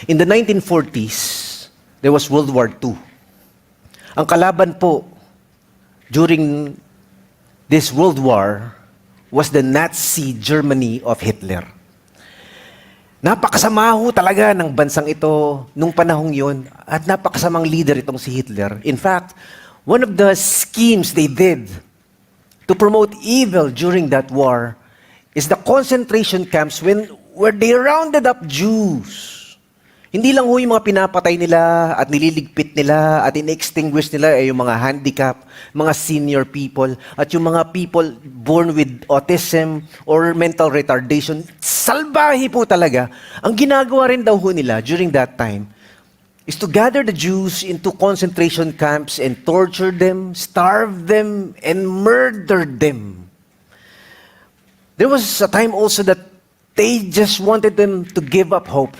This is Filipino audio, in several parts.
In the 1940s, there was World War II. Ang kalaban po during this World War was the Nazi Germany of Hitler. Napakasama ho talaga ng bansang ito nung panahong yun at napakasamang leader itong si Hitler. In fact, one of the schemes they did to promote evil during that war is the concentration camps where they rounded up Jews. Hindi lang ho yung mga pinapatay nila at nililigpit nila at in-extinguish nila ay yung mga handicap, mga senior people, at yung mga people born with autism or mental retardation. Salbahe po talaga. Ang ginagawa rin daw ho nila during that time is to gather the Jews into concentration camps and torture them, starve them, and murder them. There was a time also that they just wanted them to give up hope.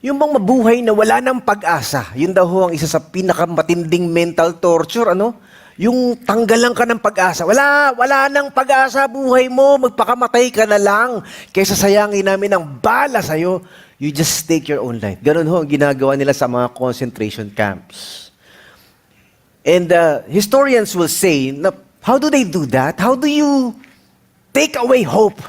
Yung bang mabuhay na wala ng pag-asa, yun daw ho ang isa sa pinakamatinding mental torture, ano? Yung tanggalan ka ng pag-asa. Wala nang pag-asa buhay mo, magpakamatay ka na lang. Kaysa sayangin namin ang bala sa'yo, you just take your own life. Ganun ho ang ginagawa nila sa mga concentration camps. And historians will say, how do they do that? How do you take away hope?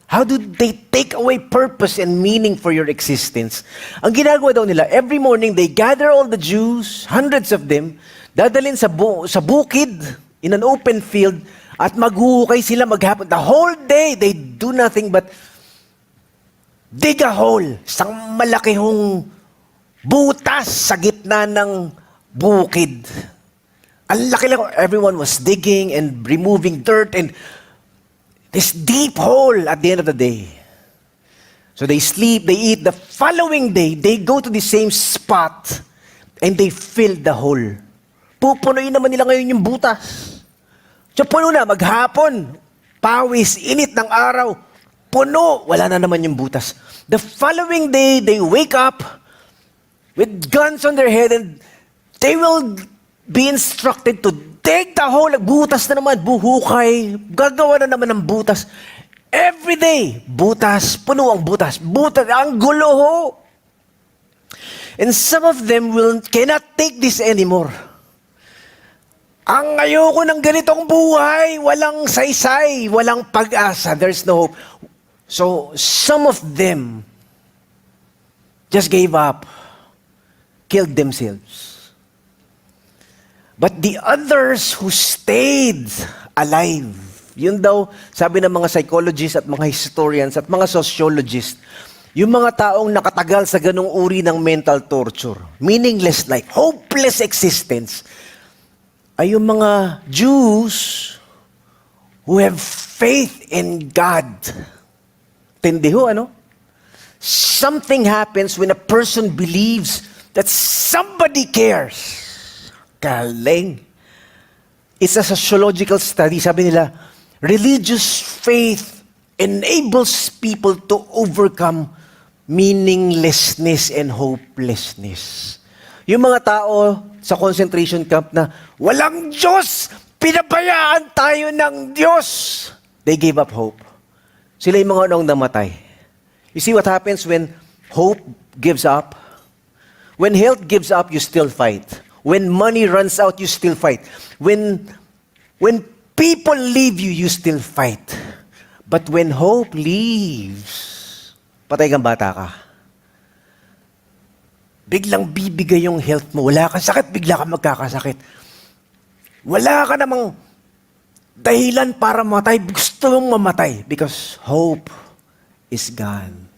How do they take away purpose and meaning for your existence? Ang ginagawa daw nila, every morning they gather all the Jews, hundreds of them, dadalhin sa bukid, in an open field, at maghuhukay sila maghapon. The whole day, they do nothing but dig a hole, isang malaki hong butas sa gitna ng bukid. Ang laki lang, everyone was digging and removing dirt and this deep hole at the end of the day. So they sleep, they eat. The following day, they go to the same spot and they fill the hole. Pupunuin naman nila ngayon yung butas. So puno na, maghapon, pawis, init ng araw, puno, wala na naman yung butas. The following day, they wake up with guns on their head and they will be instructed to dig the hole. Butas na naman, buhukay, gagawa na naman ng butas. Every day, butas, puno ang butas. Butas, ang gulo ho. And some of them cannot take this anymore. Ang ayoko ng ganitong buhay, walang saysay, walang pag-asa, there's no hope. So, some of them just gave up, killed themselves. But the others who stayed alive, yun daw, sabi ng mga psychologists at mga historians at mga sociologists, yung mga taong nakatagal sa ganung uri ng mental torture, meaningless life, hopeless existence, ay yung mga Jews who have faith in God. Tindi ho, ano? Something happens when a person believes that somebody cares. Galing. It's a sociological study. Sabi nila, religious faith enables people to overcome meaninglessness and hopelessness. Yung mga tao sa concentration camp na walang Diyos, pinabayaan tayo ng Diyos, they gave up hope. Sila yung mga unang namatay. You see what happens when hope gives up? When health gives up, you still fight. When money runs out, you still fight. When people leave you, you still fight. But when hope leaves, patay kang bata ka. Biglang bibigay yung health mo. Wala kang sakit, bigla kang magkakasakit. Wala ka namang dahilan para mamatay. Gusto mong mamatay because hope is gone.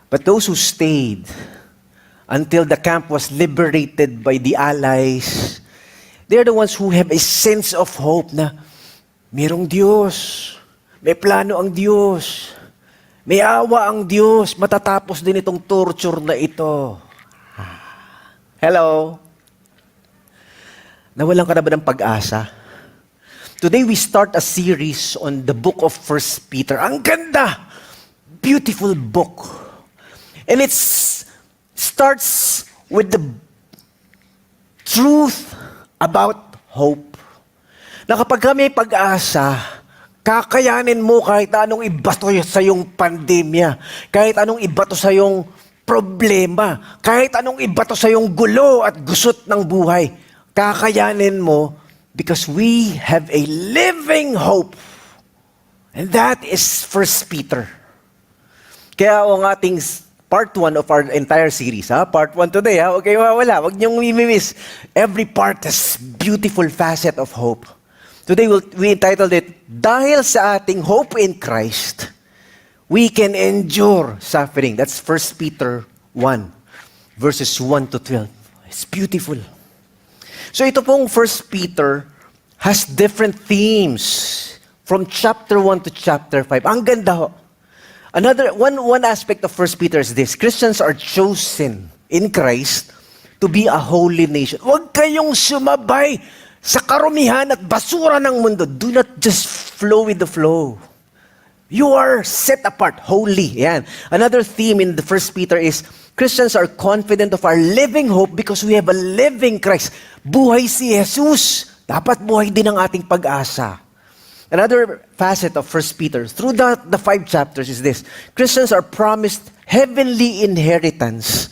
But those who stayed until the camp was liberated by the Allies, they're the ones who have a sense of hope na mayroong Diyos, may plano ang Diyos, may awa ang Diyos, matatapos din itong torture na ito. Hello? Nawalan ka na ba ng pag-asa? Today we start a series on the book of 1 Peter. Ang ganda! Beautiful book. And it starts with the truth about hope. Na kapag ka may pag-asa, kakayanin mo kahit anong ibato sa yung pandemya, kahit anong ibato sa yung problema, kahit anong ibato sa yung gulo at gusot ng buhay, kakayanin mo because we have a living hope. And that is First Peter. Kaya ang ating part 1 of our entire series, part 1 today, huwag kayong mawala, huwag niyong mimimiss. Every part has beautiful facet of hope. Today we entitled it, Dahil sa ating hope in Christ, we can endure suffering. That's 1 Peter 1, verses 1 to 12. It's beautiful. So ito pong 1 Peter has different themes from chapter 1 to chapter 5. Ang ganda ho. One aspect of 1 Peter is this: Christians are chosen in Christ to be a holy nation. Huwag kayong sumabay sa karumihan at basura ng mundo. Do not just flow with the flow. You are set apart, holy. Yan. Another theme in the 1 Peter is Christians are confident of our living hope because we have a living Christ. Buhay si Jesus. Dapat buhay din ang ating pag-asa. Another facet of 1 Peter, through the 5 chapters, is this: Christians are promised heavenly inheritance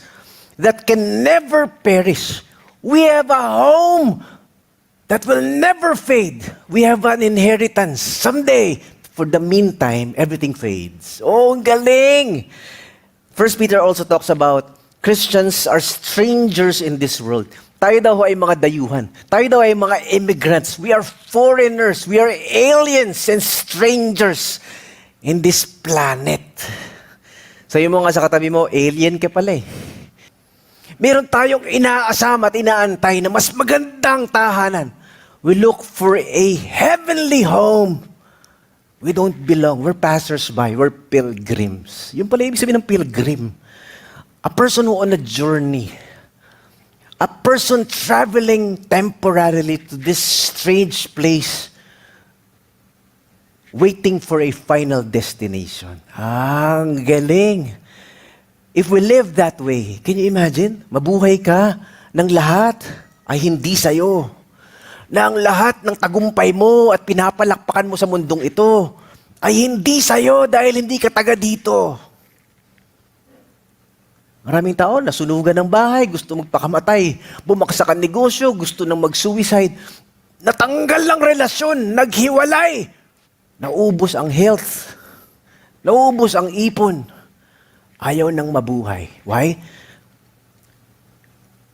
that can never perish. We have a home that will never fade. We have an inheritance. Someday, for the meantime, everything fades. Oh, ang galing! 1 Peter also talks about Christians are strangers in this world. Tayo daw ay mga dayuhan. Tayo daw ay mga immigrants. We are foreigners. We are aliens and strangers in this planet. Sayo mo nga sa katabi mo, alien ka pala eh. Meron tayong inaasam at inaantay na mas magandang tahanan. We look for a heavenly home. We don't belong. We're passers-by. We're pilgrims. Yun pala ibig sabihin ng pilgrim. A person who on a journey. A person traveling temporarily to this strange place, waiting for a final destination. Ang galing. If we live that way, can you imagine? Mabuhay ka ng lahat ay hindi sa'yo. Na ang lahat ng tagumpay mo at pinapalakpakan mo sa mundong ito ay hindi sa'yo dahil hindi ka taga dito. Maraming tao nasunugan ng bahay, gusto magpakamatay, bumaksak ang negosyo, gusto nang mag-suicide, natanggal ang relasyon, naghiwalay, naubos ang health, naubos ang ipon, ayaw nang mabuhay. Why?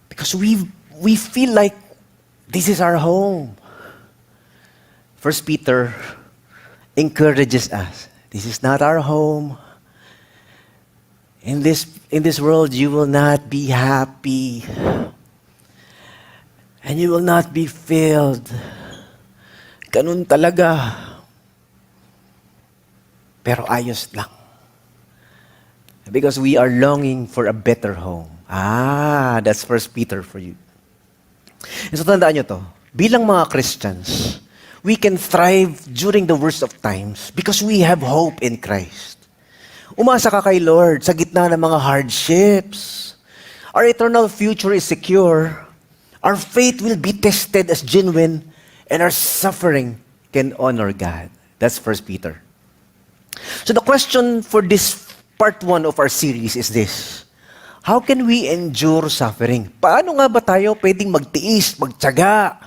Because we feel like this is our home. 1 Peter encourages us. This is not our home. In this world, you will not be happy. And you will not be filled. Ganun talaga. Pero ayos lang. Because we are longing for a better home. That's 1 Peter for you. So tandaan nyo to. Bilang mga Christians, we can thrive during the worst of times because we have hope in Christ. Umasa ka kay Lord sa gitna ng mga hardships. Our eternal future is secure. Our faith will be tested as genuine, and our suffering can honor God. That's 1 Peter. So the question for this part 1 of our series is this: how can we endure suffering? Paano nga ba tayo pwedeng magtiis, magtiyaga,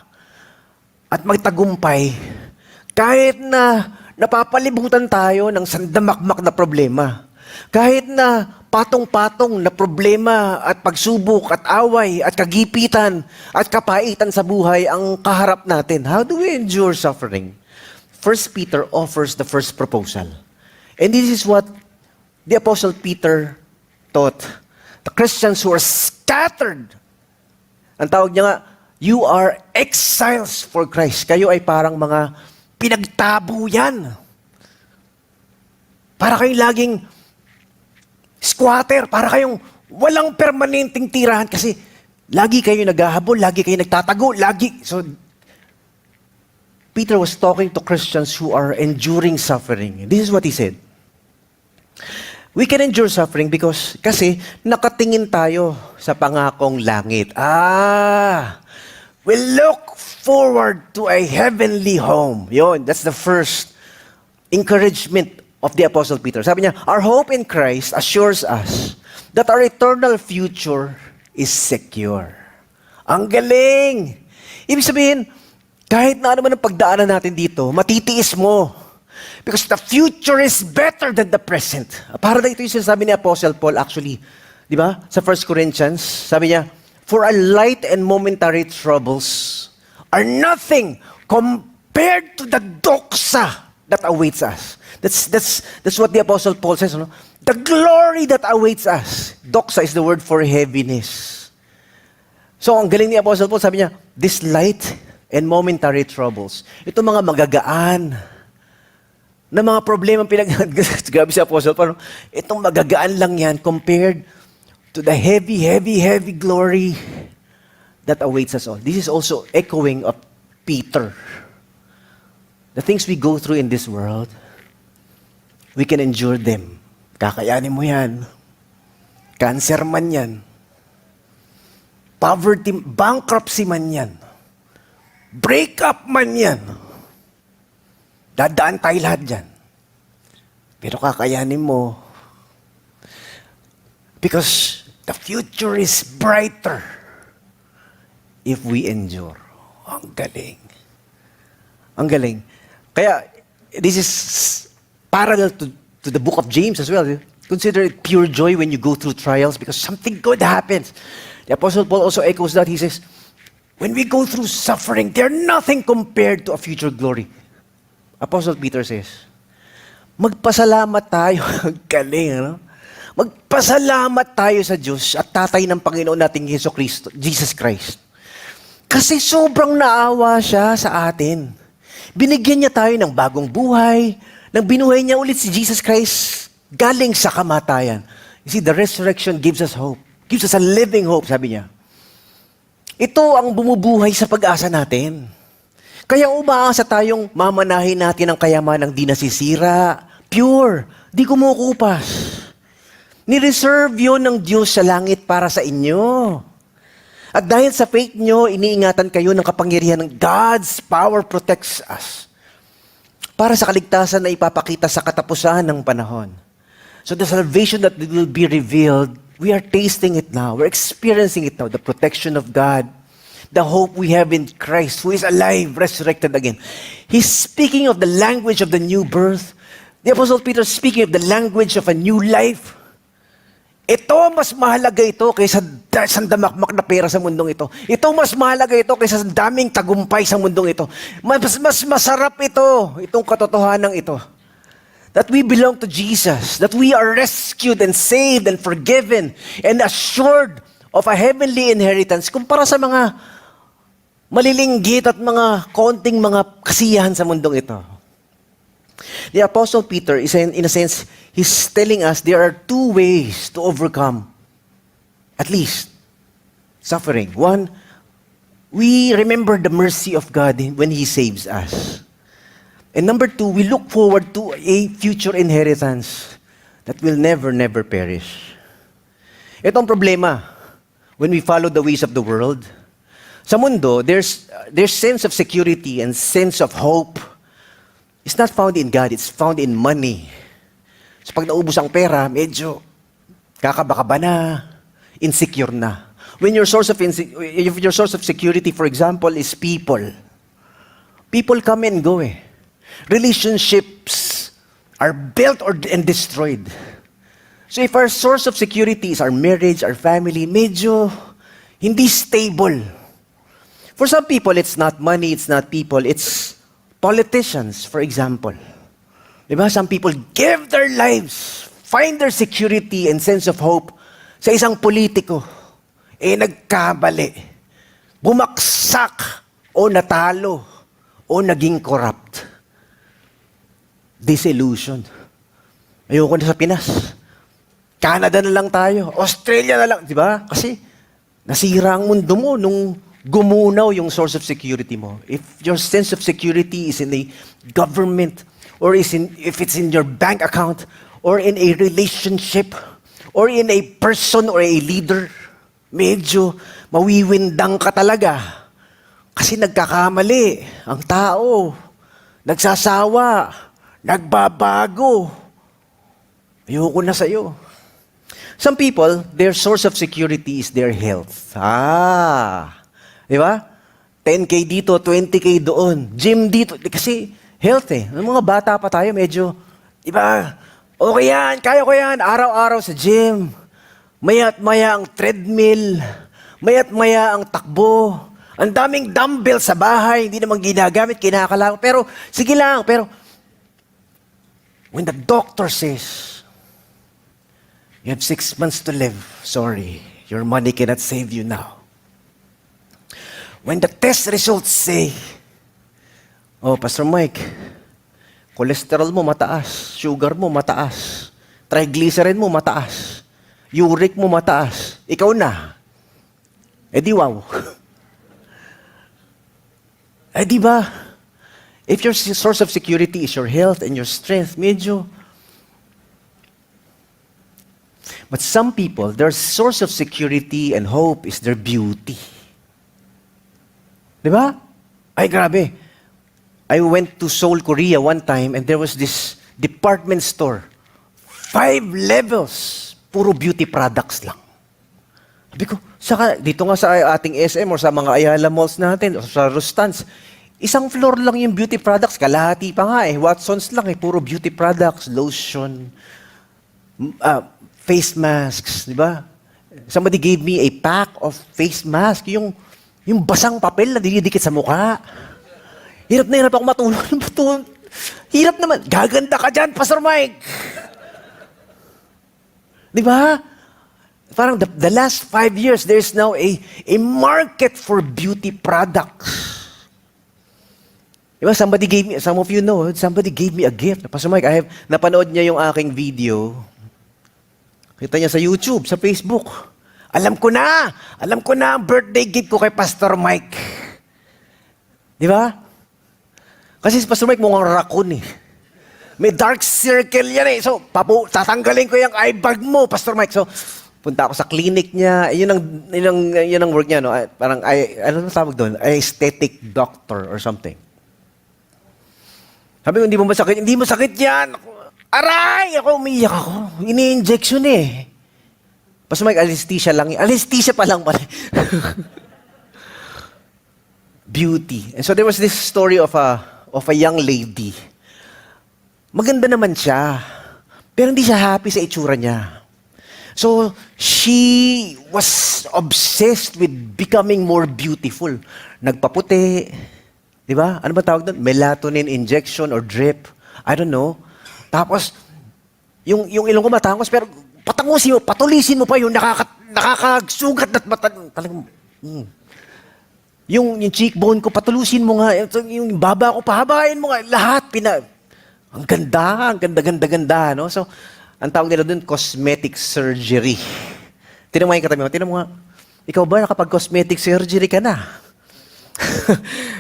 at magtagumpay kahit na napapalibutan tayo ng sandamakmak na problema. Kahit na patong-patong na problema at pagsubok at away at kagipitan at kapaitan sa buhay ang kaharap natin. How do we endure suffering? 1 Peter offers the first proposal. And this is what the Apostle Peter taught. The Christians who are scattered. Ang tawag niya nga, you are exiles for Christ. Kayo ay parang mga pinagtabo yan. Para kayong laging squatter, para kayong walang permanenteng tirahan kasi lagi kayo naghahabol, lagi kayo nagtatago, lagi. So, Peter was talking to Christians who are enduring suffering. This is what he said. We can endure suffering because kasi nakatingin tayo sa pangakong langit. We look forward to a heavenly home. Yun, that's the first encouragement of the Apostle Peter. Sabi niya, our hope in Christ assures us that our eternal future is secure. Ang galing! Ibig sabihin, kahit na ano man ang pagdaanan natin dito, matitiis mo. Because the future is better than the present. Para na ito yung sinasabi ni Apostle Paul actually. Di ba? Sa 1 Corinthians, sabi niya, for our light and momentary troubles are nothing compared to the doxa that awaits us. That's what the Apostle Paul says. No? The glory that awaits us. Doxa is the word for heaviness. So, ang galing ni Apostle Paul, sabi niya, this light and momentary troubles, ito mga magagaan na mga problema grabe si Apostle Paul, itong magagaan lang yan compared to the heavy, heavy, heavy glory that awaits us all. This is also echoing of Peter. The things we go through in this world, we can endure them. Kakayanin mo yan. Cancer man yan. Poverty, bankruptcy man yan. Breakup man yan. Dadaan tayo lahat dyan. Pero kakayanin mo. Because the future is brighter if we endure. Ang galing. Ang galing. Kaya, this is parallel to the book of James as well. Consider it pure joy when you go through trials because something good happens. The Apostle Paul also echoes that. He says, when we go through suffering, they're nothing compared to a future glory. Apostle Peter says, magpasalamat tayo. Galing, ano? Magpasalamat tayo sa Diyos at Tatay ng Panginoon nating Jesus Christ. Kasi sobrang naawa siya sa atin. Binigyan niya tayo ng bagong buhay, nang binuhay niya ulit si Jesus Christ galing sa kamatayan. You see, the resurrection gives us hope. Gives us a living hope, sabi niya. Ito ang bumubuhay sa pag-asa natin. Kaya umaasa tayong mamanahin natin ang kayamanang di nasisira, pure, di kumukupas. Ni-reserve yun ng Diyos sa langit para sa inyo. At dahil sa faith nyo, iniingatan kayo ng kapangyarihan ng God's power protects us para sa kaligtasan na ipapakita sa katapusan ng panahon. So the salvation that will be revealed, we are tasting it now. We're experiencing it now. The protection of God. The hope we have in Christ who is alive, resurrected again. He's speaking of the language of the new birth. The Apostle Peter is speaking of the language of a new life. Ito, mas mahalaga ito kaysa sa damakmak na pera sa mundong ito. Ito, mas mahalaga ito kaysa sa daming tagumpay sa mundong ito. Mas masarap ito, itong katotohanan ito. That we belong to Jesus, that we are rescued and saved and forgiven and assured of a heavenly inheritance kumpara sa mga malilinggit at mga konting mga kasiyahan sa mundong ito. The Apostle Peter is in a sense, he's telling us there are two ways to overcome, at least, suffering. One, we remember the mercy of God when He saves us. And number two, we look forward to a future inheritance that will never, never perish. Ito ang problema when we follow the ways of the world. Sa mundo, there's sense of security and sense of hope. It's not found in God, it's found in money. So pag naubos ang pera, medyo kakaba-kaba na, insecure na. When if your source of security, for example, is people come and go eh. Relationships are built and destroyed. So if our source of security is our marriage, our family, medyo hindi stable. For some people, it's not money, it's not people, it's politicians, for example. Diba? Some people give their lives, find their security and sense of hope sa isang politiko. Nagkabali. Bumaksak o natalo o naging corrupt. Disillusion. Ayoko na sa Pinas. Canada na lang tayo. Australia na lang. Di ba? Kasi nasira ang mundo mo nung gumunaw yung source of security mo. If your sense of security is in a government, or if it's in your bank account, or in a relationship, or in a person or a leader, medyo mawiwindang ka talaga. Kasi nagkakamali ang tao. Nagsasawa. Nagbabago. Ayoko na sa'yo. Some people, their source of security is their health. Di ba? 10K dito, 20K doon, gym dito. Kasi health eh. Nung mga bata pa tayo, medyo, di ba? Okay yan, kaya ko yan. Araw-araw sa gym. Maya't maya ang treadmill. Maya't maya ang takbo. Ang daming dumbbell sa bahay, hindi naman ginagamit, kinakalang. Pero, sige lang, pero, when the doctor says, you have 6 months to live, sorry, your money cannot save you now. When the test results say, oh, Pastor Mike, cholesterol mo mataas, sugar mo mataas, triglyceride mo mataas, uric mo mataas, ikaw na. Eh di wow. Eh di ba? If your source of security is your health and your strength, medyo. But some people, their source of security and hope is their beauty. Di ba? Ay, grabe. I went to Seoul, Korea one time and there was this department store. 5 levels, puro beauty products lang. Sabi ko, dito nga sa ating SM or sa mga Ayala malls natin, o sa Rustans, isang floor lang yung beauty products, kalahati pa nga eh. Watsons lang eh, puro beauty products, lotion, face masks, di ba? Somebody gave me a pack of face mask, yung basang papel na dinidikit sa mukha. Hirap na hirap ako matulog. Hirap naman. Gaganda ka dyan, Pastor Mike. Di ba? Parang the last 5 years, there's now a market for beauty products. Di ba? Somebody gave me, some of you know, somebody gave me a gift. Pastor Mike, napanood niya yung aking video. Kita niya sa YouTube, sa Facebook. Alam ko na ang birthday gift ko kay Pastor Mike. Di ba? Kasi si Pastor Mike mukhang raccoon eh. May dark circle yan eh. So, tatanggalin ko yung eye bag mo, Pastor Mike. So, punta ako sa clinic niya. Yun ang work niya, no? Parang, ano tawag doon? Aesthetic doctor or something. Sabi ko, hindi mo masakit? Hindi masakit yan. Aray! Ako, umiyak ako. Ini-injection eh. Pastor Mike, anesthesia lang. Anesthesia pa lang pala. Beauty. And so there was this story of a young lady. Maganda naman siya. Pero hindi siya happy sa itsura niya. So, she was obsessed with becoming more beautiful. Nagpaputi. Di ba? Ano ba tawag doon? Melatonin injection or drip. I don't know. Tapos, yung ilong ko matangos, pero patulisin mo pa yung nakakasugat at talagang, yung cheekbone ko, patulusin mo nga, yung baba ko, pahabain mo nga, lahat, ang ganda, no? So, ang tawag nila doon, cosmetic surgery. Tinan mo yung katabi mo, tinan mo nga, ikaw ba nakapag-cosmetic surgery ka na?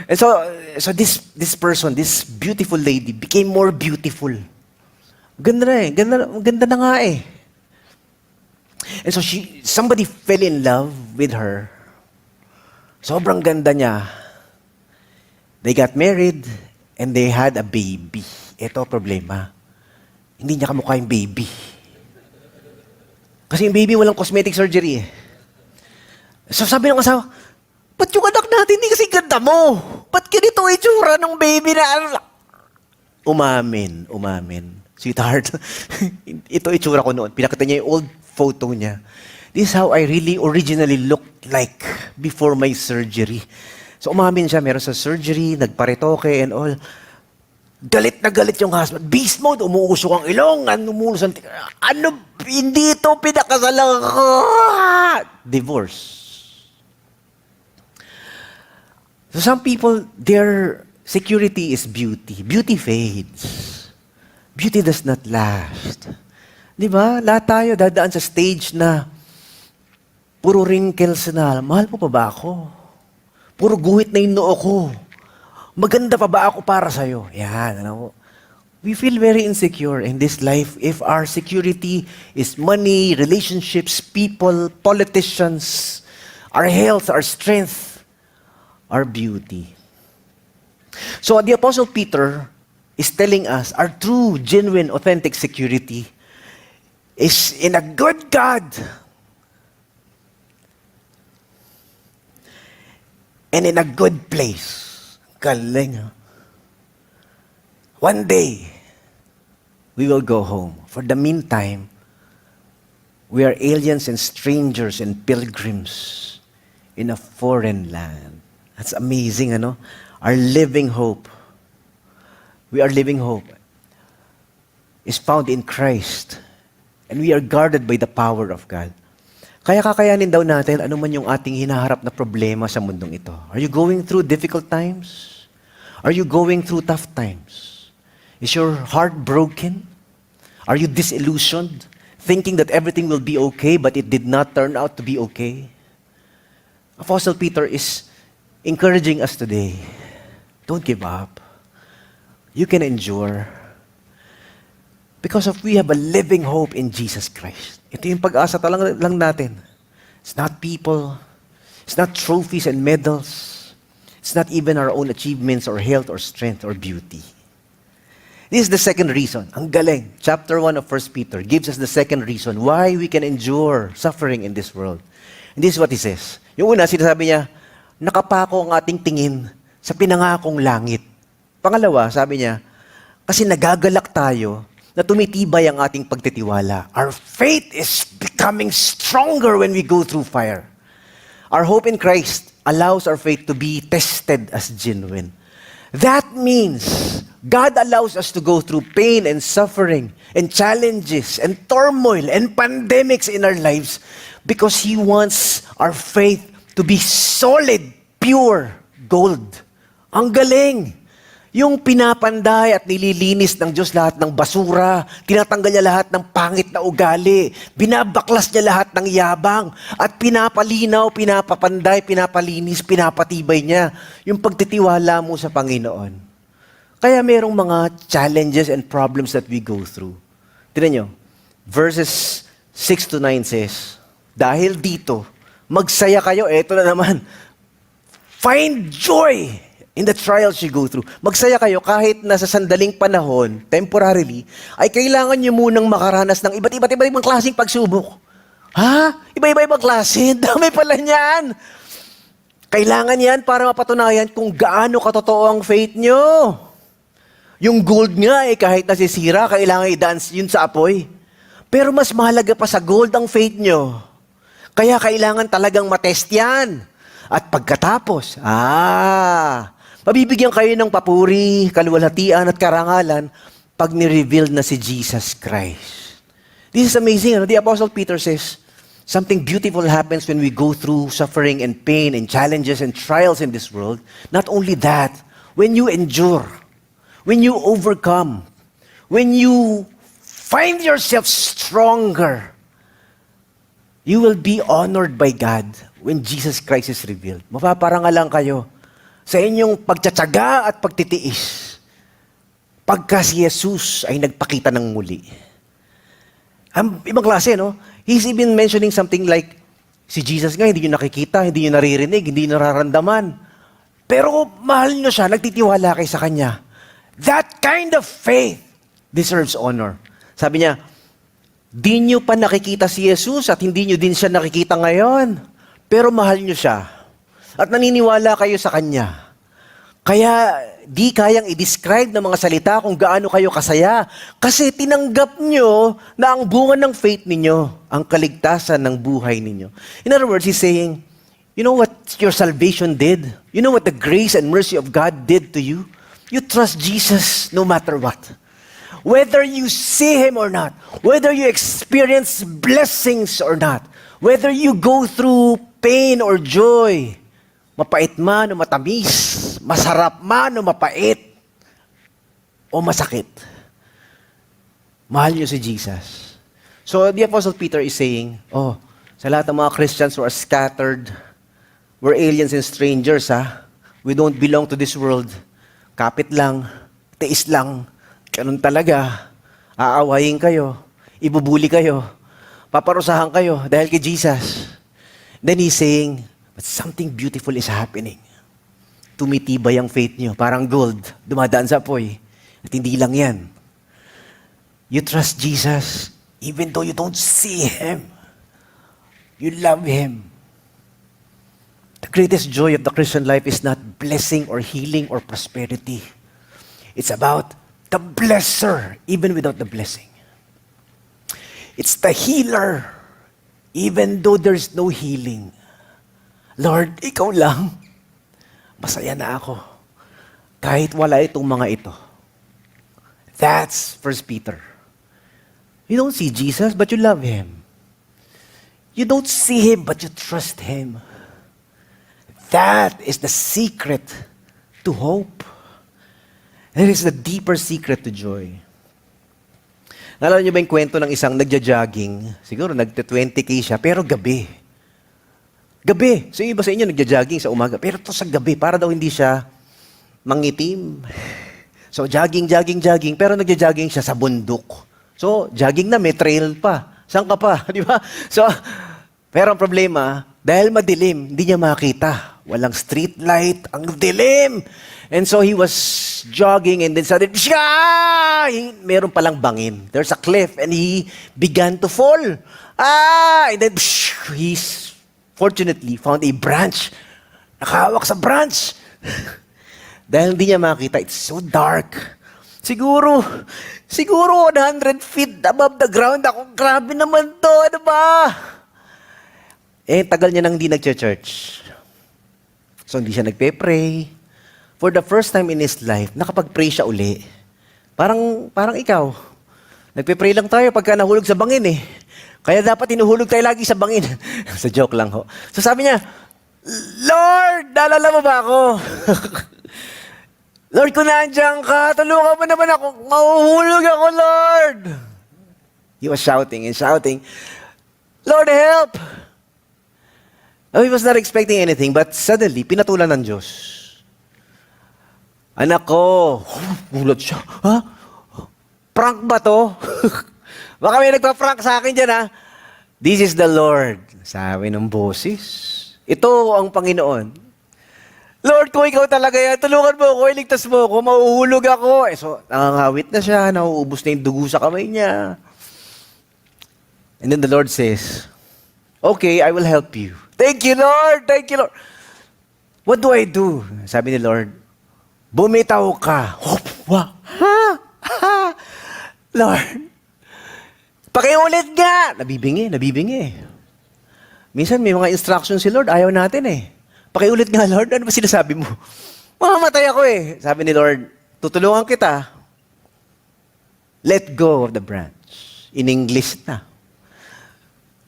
And so this person, this beautiful lady, became more beautiful. Ganda na eh, ganda na nga eh. And so somebody fell in love with her. Sobrang ganda niya. They got married and they had a baby. Ito problema. Hindi niya kamukha yung baby. Kasi yung baby walang cosmetic surgery eh. So sabi ng asawa, ba't yung anak natin hindi kasi ganda mo? Ba't ganito itsura ng baby na Umamin. Sweetheart, ito itsura ko noon. Pinakita niya yung old photo niya. This is how I really originally looked like before my surgery. So umamin siya, meron sa surgery, nagparetoke and all. Galit na galit yung husband. Beast mode, umuusok ang ilong, umulus ang hindi ito pinakasalang divorce. So some people, their security is beauty. Beauty fades. Beauty does not last. Di ba? Lahat tayo dadaan sa stage na puro wrinkles na, mahal mo pa ba ako? Puro guhit na yung noo ko. Maganda pa ba ako para sa'yo? Yan, ano? We feel very insecure in this life if our security is money, relationships, people, politicians, our health, our strength, our beauty. So the Apostle Peter is telling us our true, genuine, authentic security is in a good God and in a good place. Galing, ha? One day, we will go home. For the meantime, we are aliens and strangers and pilgrims in a foreign land. That's amazing, ano? Our living hope. Our living hope is found in Christ. And we are guarded by the power of God. Kaya kakayanin daw natin ano man yung ating hinaharap na problema sa mundong ito. Are you going through difficult times? Are you going through tough times? Is your heart broken? Are you disillusioned? Thinking that everything will be okay, but it did not turn out to be okay? Apostle Peter is encouraging us today. Don't give up. You can endure. Because we have a living hope in Jesus Christ. Ito yung pag-asa lang natin. It's not people. It's not trophies and medals. It's not even our own achievements or health or strength or beauty. This is the second reason. Ang galing. Chapter 1 of 1 Peter gives us the second reason why we can endure suffering in this world. And this is what he says. Yung una, sinasabi niya, nakapako ang ating tingin sa pinangakong langit. Pangalawa, sabi niya, kasi nagagalak tayo na tumitibay ang ating pagtitiwala. Our faith is becoming stronger when we go through fire. Our hope in Christ allows our faith to be tested as genuine. That means God allows us to go through pain and suffering and challenges and turmoil and pandemics in our lives because He wants our faith to be solid, pure gold. Ang galing! Yung pinapanday at nililinis ng Diyos lahat ng basura, tinatanggal niya lahat ng pangit na ugali, binabaklas niya lahat ng yabang, at pinapalinaw, pinapapanday, pinapalinis, pinapatibay niya yung pagtitiwala mo sa Panginoon. Kaya merong mga challenges and problems that we go through. Tignan nyo, verses 6 to 9 says, dahil dito, magsaya kayo, eto na naman, find joy in the trials you go through. Magsaya kayo kahit nasa sandaling panahon, temporarily, ay kailangan nyo munang makaranas ng iba't ibang klaseng pagsubok. Ha? Iba-ibang klase? Dami pala niyan. Kailangan yan para mapatunayan kung gaano katotoo ang faith nyo. Yung gold nga kahit nasisira, kailangan i-dance yun sa apoy. Pero mas mahalaga pa sa gold ang faith nyo. Kaya kailangan talagang matest yan. At pagkatapos, mabibigyan kayo ng papuri, kaluwalhatian at karangalan pag ni-reveal na si Jesus Christ. This is amazing. The Apostle Peter says, something beautiful happens when we go through suffering and pain and challenges and trials in this world. Not only that, when you endure, when you overcome, when you find yourself stronger, you will be honored by God when Jesus Christ is revealed. Mapaparangalan kayo sa inyong pagtsatsaga at pagtitiis pagka si Jesus ay nagpakita ng muli. Ang ibang klase, no? He's even mentioning something like, si Jesus nga, hindi nyo nakikita, hindi nyo naririnig, hindi nyo nararamdaman. Pero mahal nyo siya, nagtitiwala kayo sa Kanya. That kind of faith deserves honor. Sabi niya, di nyo pa nakikita si Jesus at hindi nyo din siya nakikita ngayon. Pero mahal nyo siya. At naniniwala kayo sa Kanya. Kaya di kayang i-describe ng mga salita kung gaano kayo kasaya. Kasi tinanggap nyo na ang bunga ng faith ninyo, ang kaligtasan ng buhay ninyo. In other words, he's saying, you know what your salvation did? You know what the grace and mercy of God did to you? You trust Jesus no matter what. Whether you see Him or not, whether you experience blessings or not, whether you go through pain or joy, mapait man o matamis, masarap man o mapait, o masakit, mahal niyo si Jesus. So the Apostle Peter is saying, sa lahat ng mga Christians who are scattered, we're aliens and strangers, we don't belong to this world. Kapit lang, tiis lang, ganun talaga. Aawayin kayo, ibubuli kayo, paparusahan kayo dahil kay Jesus. Then he's saying, but something beautiful is happening. Tumitibay ang faith nyo, parang gold, dumadaan sa apoy. At hindi lang yan. You trust Jesus Even though you don't see Him, you love Him. The greatest joy of the Christian life is not blessing or healing or prosperity. It's about the blesser, even without the blessing. It's the healer, even though there's no healing. Lord, ikaw lang. Masaya na ako. Kahit wala itong mga ito. That's 1 Peter. You don't see Jesus, but you love Him. You don't see Him, but you trust Him. That is the secret to hope. That is the deeper secret to joy. Naalala niyo ba yung kwento ng isang nagja-jogging? Siguro nagte-20K siya, pero gabi. Gabi. So yung iba sa inyo nagja-jogging sa umaga, pero to sa gabi, para daw hindi siya mangitim. So jogging, pero nagja-jogging siya sa bundok. So jogging na, may trail pa. Saan ka pa? Di ba? So, pero ang problema, dahil madilim, hindi niya makita. Walang street light, ang dilim. And so he was jogging and then suddenly, meron palang bangin. There's a cliff and he began to fall. And then he fortunately found a branch. Nakahawak sa branch. Dahil hindi niya makita, it's so dark. Siguro 100 feet above the ground. Ako, grabe naman to. Ano ba? Tagal niya nang hindi nag-church. So, hindi siya nagpe-pray. For the first time in his life, nakapag-pray siya uli. Parang ikaw. Nagpe-pray lang tayo pagka nahulog sa bangin eh. Kaya dapat hinuhulog tayo lagi sa bangin. Sa joke lang ho. So sabi niya, Lord, naalala mo ba ako? Lord, kung nandiyan ka, tulungan mo naman ako. Mahuhulog ako, Lord. He was shouting and shouting, Lord, help! Oh, he was not expecting anything, but suddenly, pinatulan ng Diyos. Anak ko, gulat siya. Ha? Prank ba to? Baka may nagpa-prank sa akin dyan, ha? This is the Lord. Sabi ng boses. Ito ang Panginoon. Lord, kung ikaw talaga yan, tulungan mo ako, iligtas mo ako, mauhulog ako. So, nangangawit na siya, nauubos na yung dugo sa kamay niya. And then the Lord says, okay, I will help you. Thank you, Lord! Thank you, Lord! What do I do? Sabi ni Lord, bumitaw ka. Ha? Lord, pakiulit nga! Nabibingi. Minsan may mga instructions si Lord, ayaw natin eh. Pakiulit nga, Lord, ano ba sinasabi mo? Mamamatay ako eh. Sabi ni Lord, tutulungan kita. Let go of the branch. In English na.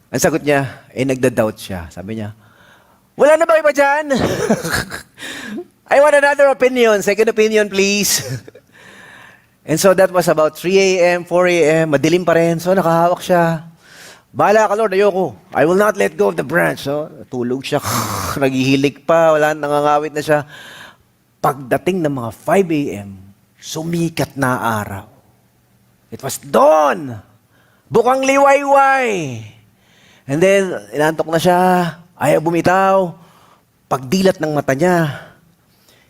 Ang sagot niya, nagda-doubt siya. Sabi niya, wala na ba iba dyan? I want another opinion. Second opinion, please. And so that was about 3 a.m., 4 a.m., madilim pa rin. So nakahawak siya. Bahala ka, Lord, ayoko. I will not let go of the branch. So, tulog siya. Naghihilig pa. Wala, nangangawit na siya. Pagdating ng mga 5 a.m., sumikat na araw. It was dawn. Bukang liwayway. And then, inantok na siya. Ayaw bumitaw. Pagdilat ng mata niya,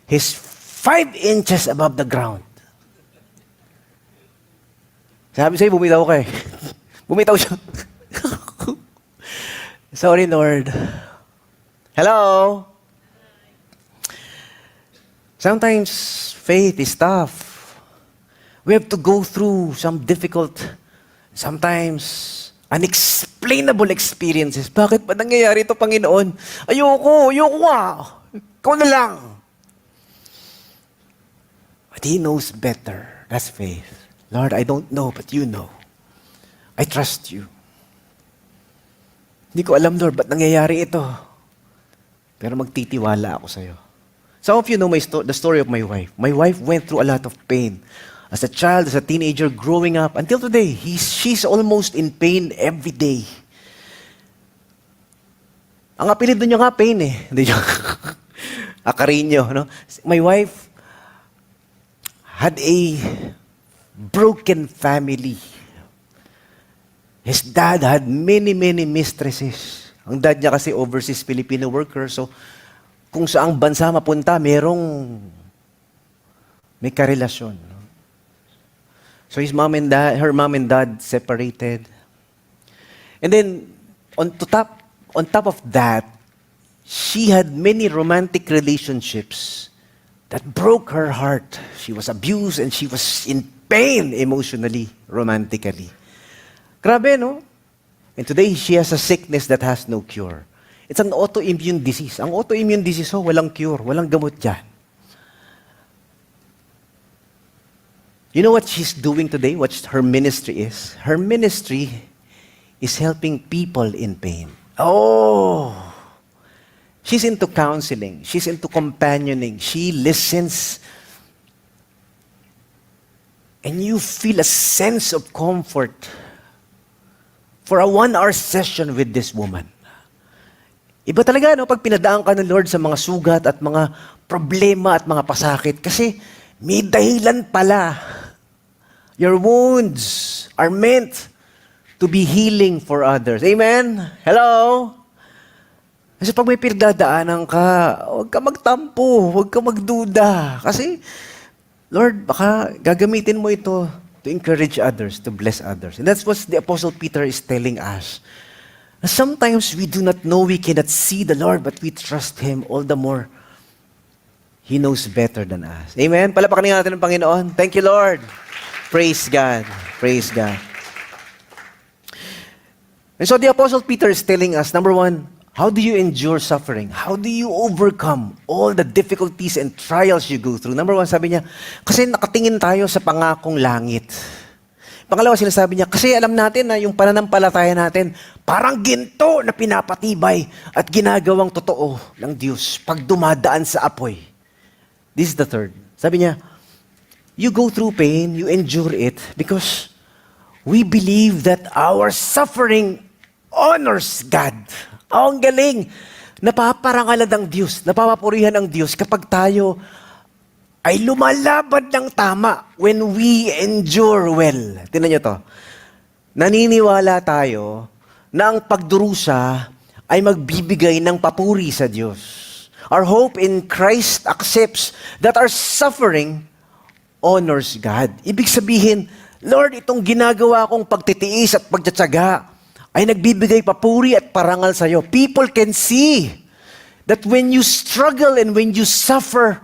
he's 5 inches above the ground. Sabi sa'yo, bumitaw ka eh. Bumitaw siya. Sorry, Lord. Hello? Sometimes faith is tough. We have to go through some difficult, sometimes unexplainable experiences. Bakit ba nangyayari ito, Panginoon? Ayoko nga. Ikaw na lang. But He knows better. That's faith. Lord, I don't know, but You know. I trust You. Hindi ko alam, Lord, ba't nangyayari ito? Pero magtitiwala ako sa'yo. Some of you know the story of my wife. My wife went through a lot of pain. As a child, as a teenager, growing up, until today, she's almost in pain every day. Ang apelido niya nga, pain eh. Hindi niya. Akarino, no? My wife had a broken family. His dad had many mistresses. Ang dad niya kasi overseas Filipino worker, so kung saang bansa mapunta, may karelasyon. No? So her mom and dad separated. And then, on top of that, she had many romantic relationships that broke her heart. She was abused and she was in pain emotionally, romantically. Grabe, no? And today, she has a sickness that has no cure. It's an autoimmune disease. Ang autoimmune disease, walang cure, walang gamot dyan. You know what she's doing today? What her ministry is? Her ministry is helping people in pain. Oh! She's into counseling. She's into companioning. She listens. And you feel a sense of comfort for a 1-hour session with this woman. Iba talaga, no? Pag pinadaan ka ng Lord sa mga sugat at mga problema at mga pasakit. Kasi may dahilan pala. Your wounds are meant to be healing for others. Amen? Hello? Kasi pag may pinagdadaanan ka, huwag ka magtampo, huwag ka magduda. Kasi, Lord, baka gagamitin mo ito to encourage others, to bless others. And that's what the Apostle Peter is telling us. Sometimes we do not know, we cannot see the Lord, but we trust Him all the more. He knows better than us. Amen? Palapakan natin ng Panginoon. Thank you, Lord. Praise God. Praise God. And so the Apostle Peter is telling us, number one, how do you endure suffering? How do you overcome all the difficulties and trials you go through? Number one, sabi niya, kasi nakatingin tayo sa pangakong langit. Pangalawa, sinasabi niya, kasi alam natin na yung pananampalataya natin, parang ginto na pinapatibay at ginagawang totoo ng Diyos pag dumadaan sa apoy. This is the third. Sabi niya, you go through pain, you endure it because we believe that our suffering honors God. Oh, ang galing. Napaparangalan ng Diyos, napapapurihan ng Diyos kapag tayo ay lumalaban ng tama when we endure well. Tingnan niyo to. Naniniwala tayo na ang pagdurusa ay magbibigay ng papuri sa Diyos. Our hope in Christ accepts that our suffering honors God. Ibig sabihin, Lord, itong ginagawa kong pagtitiis at pagtsatsaga ay nagbibigay papuri at parangal sa iyo. People can see that when you struggle and when you suffer,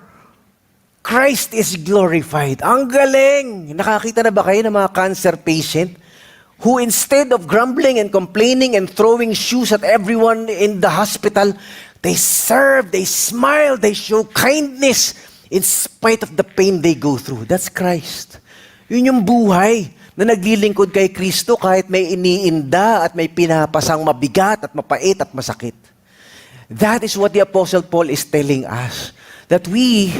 Christ is glorified. Ang galing! Nakakita na ba kayo ng mga cancer patient who instead of grumbling and complaining and throwing shoes at everyone in the hospital, they serve, they smile, they show kindness in spite of the pain they go through. That's Christ. Yun yung buhay na naglilingkod kay Kristo kahit may iniinda at may pinapasang mabigat at mapait at masakit. That is what the Apostle Paul is telling us. That we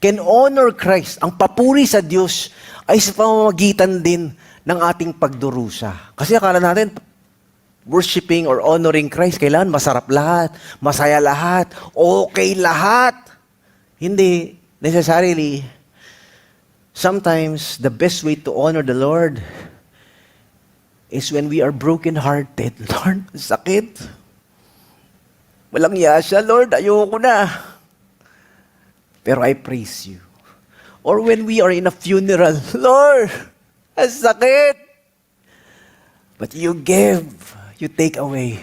can honor Christ. Ang papuri sa Diyos ay sa pamamagitan din ng ating pagdurusa. Kasi akala natin, worshiping or honoring Christ, kailangan masarap lahat, masaya lahat, okay lahat. Hindi necessarily. Sometimes, the best way to honor the Lord is when we are broken-hearted. Lord, sakit. Walang yasya, Lord, ayoko na. Pero I praise you. Or when we are in a funeral, Lord, ang sakit. But you give, you take away.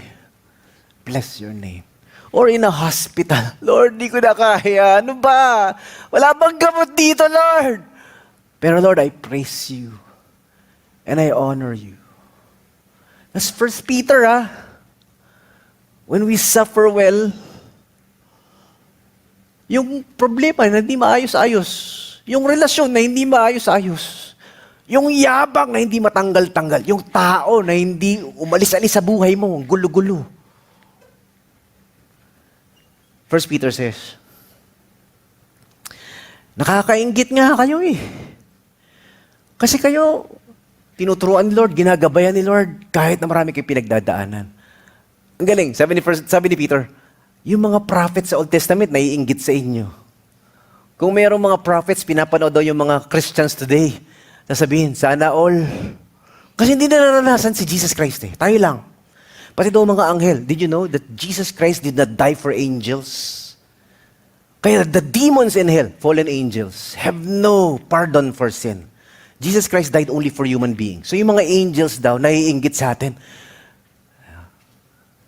Bless your name. Or in a hospital, Lord, di ko na kaya. Ano ba? Wala bang gamot dito, Lord? Pero Lord, I praise you. And I honor you. That's 1 Peter, When we suffer well, yung problema na hindi maayos-ayos, yung relasyon na hindi maayos-ayos, yung yabang na hindi matanggal-tanggal, yung tao na hindi umalis-alis sa buhay mo, gulo-gulo. 1 Peter says, nakakaingit nga kayo Kasi kayo, tinuturuan ni Lord, ginagabayan ni Lord, kahit na marami kayong pinagdadaanan. Ang galing, sabi ni Peter, yung mga prophets sa Old Testament, naiinggit sa inyo. Kung mayroong mga prophets, pinapanood daw yung mga Christians today, sasabihin, sana all. Kasi hindi na naranasan si Jesus Christ Tayo lang. Pati daw mga anghel, did you know that Jesus Christ did not die for angels? Kaya the demons in hell, fallen angels, have no pardon for sin. Jesus Christ died only for human beings. So yung mga angels daw, naiinggit sa atin.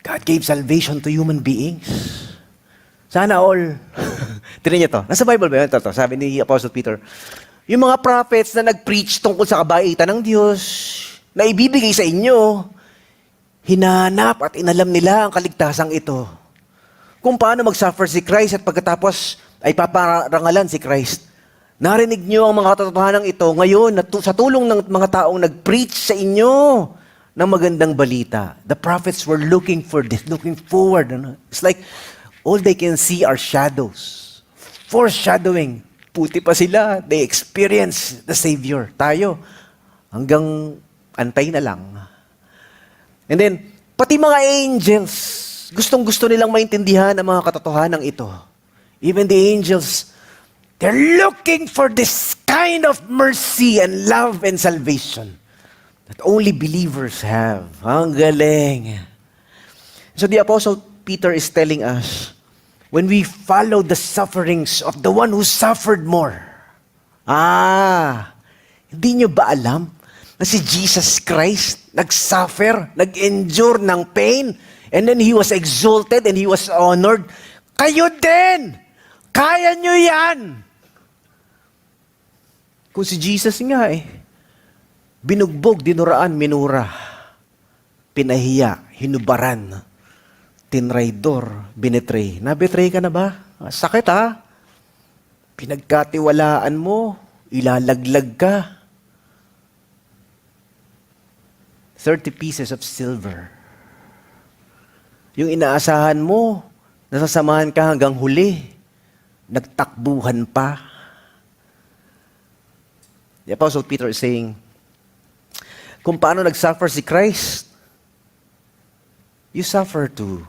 God gave salvation to human beings. Sana all. Tinan niyo to. Nasa Bible ba yun? Ito. Sabi ni Apostle Peter, yung mga prophets na nag-preach tungkol sa kabaitan ng Diyos, na ibibigay sa inyo, hinanap at inalam nila ang kaligtasang ito. Kung paano mag-suffer si Christ at pagkatapos ay paparangalan si Christ. Narinig niyo ang mga katotohanan ito ngayon sa tulong ng mga taong nag-preach sa inyo ng magandang balita. The prophets were looking for this, looking forward. It's like all they can see are shadows. Foreshadowing. Puti pa sila. They experience the Savior. Tayo, hanggang antay na lang. And then, pati mga angels, gustong-gusto nilang maintindihan ang mga katotohanan ito. Even the angels, they're looking for this kind of mercy and love and salvation that only believers have. Ang galing. So the Apostle Peter is telling us, when we follow the sufferings of the one who suffered more, hindi nyo ba alam na si Jesus Christ nag-suffer, nag-endure ng pain, and then He was exalted and He was honored? Kayo din! Kaya nyo yan! Kung si Jesus nga binugbog, dinuraan, minura, pinahiya, hinubaran, tinraidor, binetray. Nabetray ka na ba? Sakit Pinagkatiwalaan mo, ilalaglag ka. 30 pieces of silver. Yung inaasahan mo, nasasamahan ka hanggang huli. Nagtakbuhan pa. The Apostle Peter is saying, kung paano nag-suffer si Christ, you suffer too.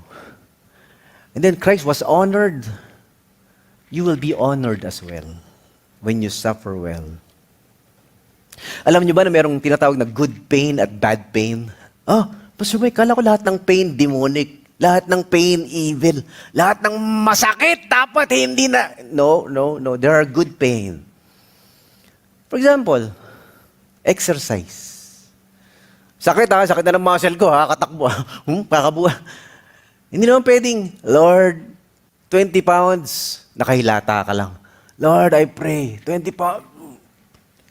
And then Christ was honored. You will be honored as well when you suffer well. Alam niyo ba na merong tinatawag na good pain at bad pain? Pastor Mike, kala ko lahat ng pain demonic, lahat ng pain evil, lahat ng masakit dapat hindi na. No. There are good pain. For example, exercise. Sakit sakit na ng muscle ko katakbo kakabuha. Hindi naman pwedeng, Lord, 20 pounds, nakahilata ka lang. Lord, I pray, 20 pounds,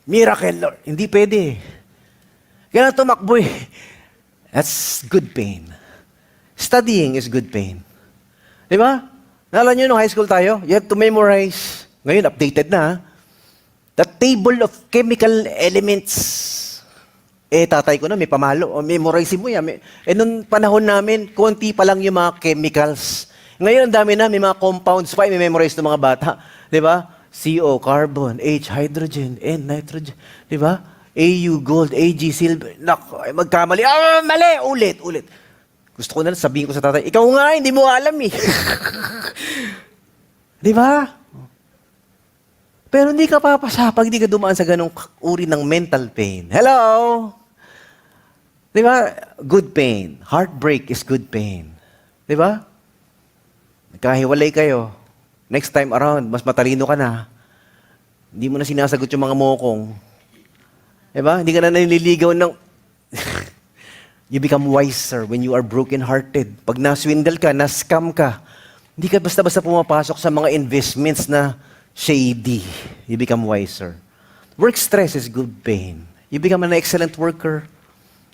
miracle, Lord. Hindi pwede. Kaya tumakbo That's good pain. Studying is good pain. Di ba? Naalala nyo nung high school tayo, you have to memorize. Ngayon, updated na. The table of chemical elements. Tatay ko na, may pamalo. Memorize mo yan. Nung panahon namin, konti pa lang yung mga chemicals. Ngayon, ang dami na, may mga compounds pa, may memorize ng mga bata. Di ba? CO, carbon, H, hydrogen, N, nitrogen. Di ba? AU, gold, AG, silver. Naku, magkamali. Mali! Ulit. Gusto ko na sabihin ko sa tatay, ikaw nga, hindi mo alam Di ba? Pero hindi ka papasa pag hindi ka dumaan sa ganong uri ng mental pain. Hello? Di ba? Good pain. Heartbreak is good pain. Di ba? Nagkahiwalay kayo. Next time around, mas matalino ka na. Hindi mo na sinasagot yung mga mokong. Di ba? Hindi ka na naliligaw ng... You become wiser when you are broken-hearted. Pag naswindle ka, na-scam ka, hindi ka basta-basta pumapasok sa mga investments na shady. You become wiser. Work stress is good pain. You become an excellent worker,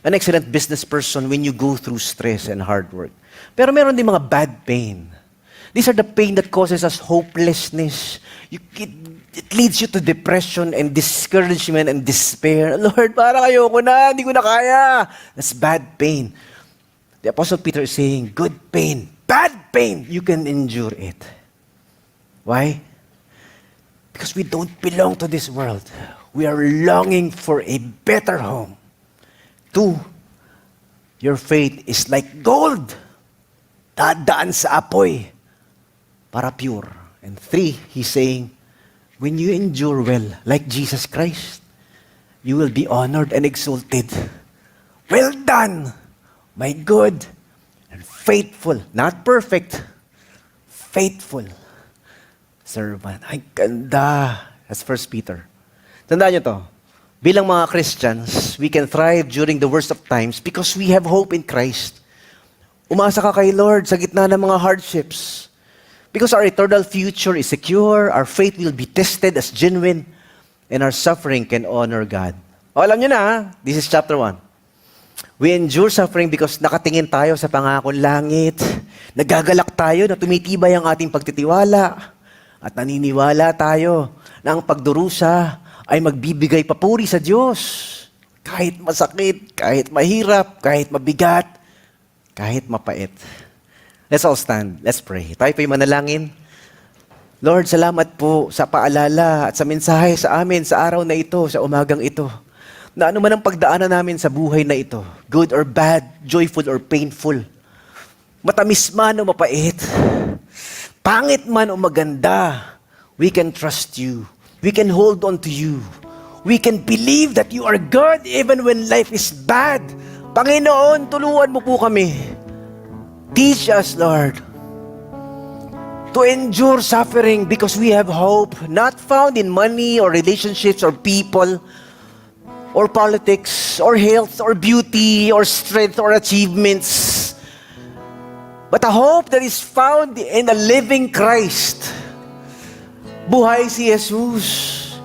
an excellent business person when you go through stress and hard work. Pero meron din mga bad pain. These are the pain that causes us hopelessness. It leads you to depression and discouragement and despair. Lord, parang ayoko na, hindi ko na kaya. That's bad pain. The Apostle Peter is saying, good pain, bad pain, you can endure it. Why? Because we don't belong to this world. We are longing for a better home. 2, your faith is like gold. Dadaan sa apoy para pure. And 3, he's saying, when you endure well, like Jesus Christ, you will be honored and exalted. Well done, my good and faithful, not perfect, faithful servant. Ay, ganda. That's 1 Peter. Tandaan nyo to. Bilang mga Christians, we can thrive during the worst of times because we have hope in Christ. Umasa ka kay Lord sa gitna ng mga hardships. Because our eternal future is secure, our faith will be tested as genuine, and our suffering can honor God. O, alam nyo na, ha? This is chapter 1. We endure suffering because nakatingin tayo sa pangakong langit. Nagagalak tayo na tumitibay ang ating pagtitiwala. At naniniwala tayo na ang pagdurusa ay magbibigay papuri sa Diyos. Kahit masakit, kahit mahirap, kahit mabigat, kahit mapait. Let's all stand. Let's pray. Tayo po'y manalangin. Lord, salamat po sa paalala at sa mensahe sa amin sa araw na ito, sa umagang ito. Na ano man ang pagdaanan namin sa buhay na ito, good or bad, joyful or painful, matamis man o mapait, pangit man o maganda, we can trust you. We can hold on to you. We can believe that you are good even when life is bad. Panginoon, tulungan mo po kami. Teach us, Lord, to endure suffering because we have hope, not found in money or relationships or people or politics or health or beauty or strength or achievements, but a hope that is found in a living Christ. Buhay si Jesus.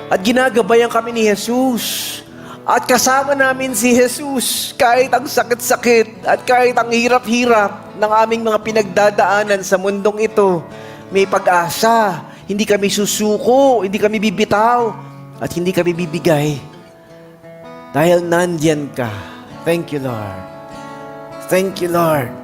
At ginagabayan kami ni Jesus. At kasama namin si Jesus kahit ang sakit-sakit at kahit ang hirap-hirap ng aming mga pinagdadaanan sa mundong ito. May pag-asa. Hindi kami susuko, hindi kami bibitaw, at hindi kami bibigay. Dahil nandiyan ka. Thank you, Lord. Thank you, Lord.